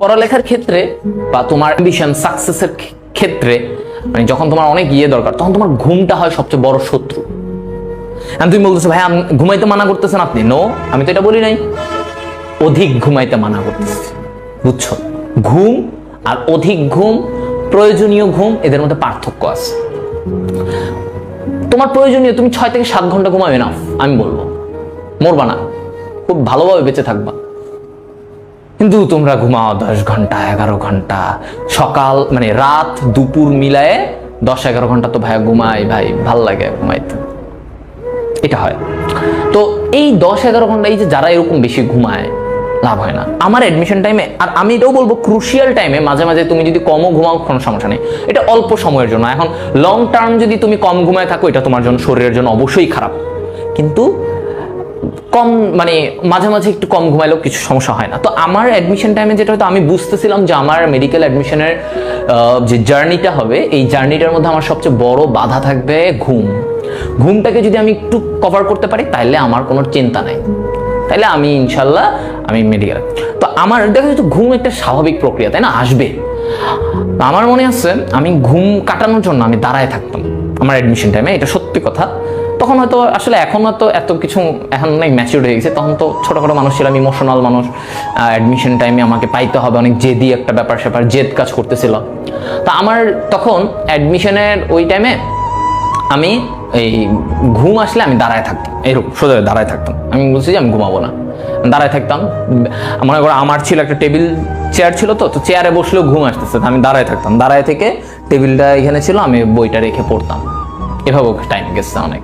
পড়ালেখার ক্ষেত্রে বা তোমার অ্যাম্বিশন সাকসেসের ক্ষেত্রে মানে যখন তোমার অনেক দরকার তখন তোমার ঘুমটা হয় সবচেয়ে বড় শত্রু। তুমি বলতেছো ভাই ঘুমাইতে মানা করতেছেন আপনি। নো, আমি তো এটা বলি নাই। অধিক ঘুমাইতে মানা করতেছি, বুঝছো? ঘুম আর অধিক ঘুম, প্রয়োজনীয় ঘুম, এদের মধ্যে পার্থক্য আছে। তোমার প্রয়োজনীয় তুমি 6 থেকে 7 ঘন্টা ঘুমাবে না, আমি বলবো মরবা না, খুব ভালোভাবে বেঁচে থাকবা। কিন্তু তোমরা ঘুমাও 10 ঘন্টা 11 ঘন্টা, সকাল মানে রাত দুপুর মিলায়ে 10-11 ঘন্টা তো ভাই ঘুমাই, ভাই ভাল লাগে ঘুমাইতে, এটা হয়। তো এই 10-11 ঘন্টা এই যে যারা এরকম বেশি ঘুমায় লাভ হয় না। আমার অ্যাডমিশন টাইমে, আর আমি এটাও বলবো ক্রুশিয়াল টাইমে মাঝে মাঝে তুমি যদি কমও ঘুমাও কোনো সমস্যা নেই, এটা অল্প সময়ের জন্য। এখন লং টার্ম যদি তুমি কম ঘুমায় থাকো এটা তোমার জন্য, শরীরের জন্য অবশ্যই খারাপ। কিন্তু কম মানে মাঝে মাঝে একটু কম ঘুমাইলেও কিছু সমস্যা হয় না। তো আমার অ্যাডমিশন টাইমে যেটা হয়তো আমি বুঝতেছিলাম যে আমার মেডিকেল অ্যাডমিশনের যে জার্নিটা হবে, এই জার্নিটার মধ্যে আমার সবচেয়ে বড় বাধা থাকবে ঘুম। ঘুমটাকে যদি আমি একটু কভার করতে পারি তাহলে আমার কোনো চিন্তা নাই, তাহলে আমি ইনশাল্লাহ আমি মেডিকেল। তো আমার দেখা যেত ঘুম একটা স্বাভাবিক প্রক্রিয়া, তাই না? আসবে। আমার মনে আছে আমি ঘুম কাটানোর জন্য আমি দাঁড়ায় থাকতাম আমার অ্যাডমিশন টাইমে, এটা সত্যি কথা। তখন হয়তো আসলে এখন হয়তো এত কিছু, এখন অনেক ম্যাচিউর হয়ে গেছে, তখন তো ছোটখাটো মানুষ ছিলাম, ইমোশনাল মানুষ। অ্যাডমিশন টাইমে আমাকে পাইতে হবে, অনেক জেদি একটা ব্যাপার স্যাপার, জেদ কাজ করতেছিল। তা আমার তখন অ্যাডমিশনের ওই টাইমে আমি এই ঘুম আসলে আমি দাঁড়ায় থাকতাম, এরকম সোজা দাঁড়ায় থাকতাম। আমি বলছি যে আমি ঘুমাবো না, দাঁড়ায় থাকতাম। মনে করো আমার ছিল একটা টেবিল চেয়ার ছিল, তো চেয়ারে বসলেও ঘুম আসতেছে, আমি দাঁড়ায় থাকতাম। দাঁড়ায় থেকে টেবিলটা এখানে ছিল, আমি বইটা রেখে পড়তাম। এভাবে টাইম গেছে অনেক।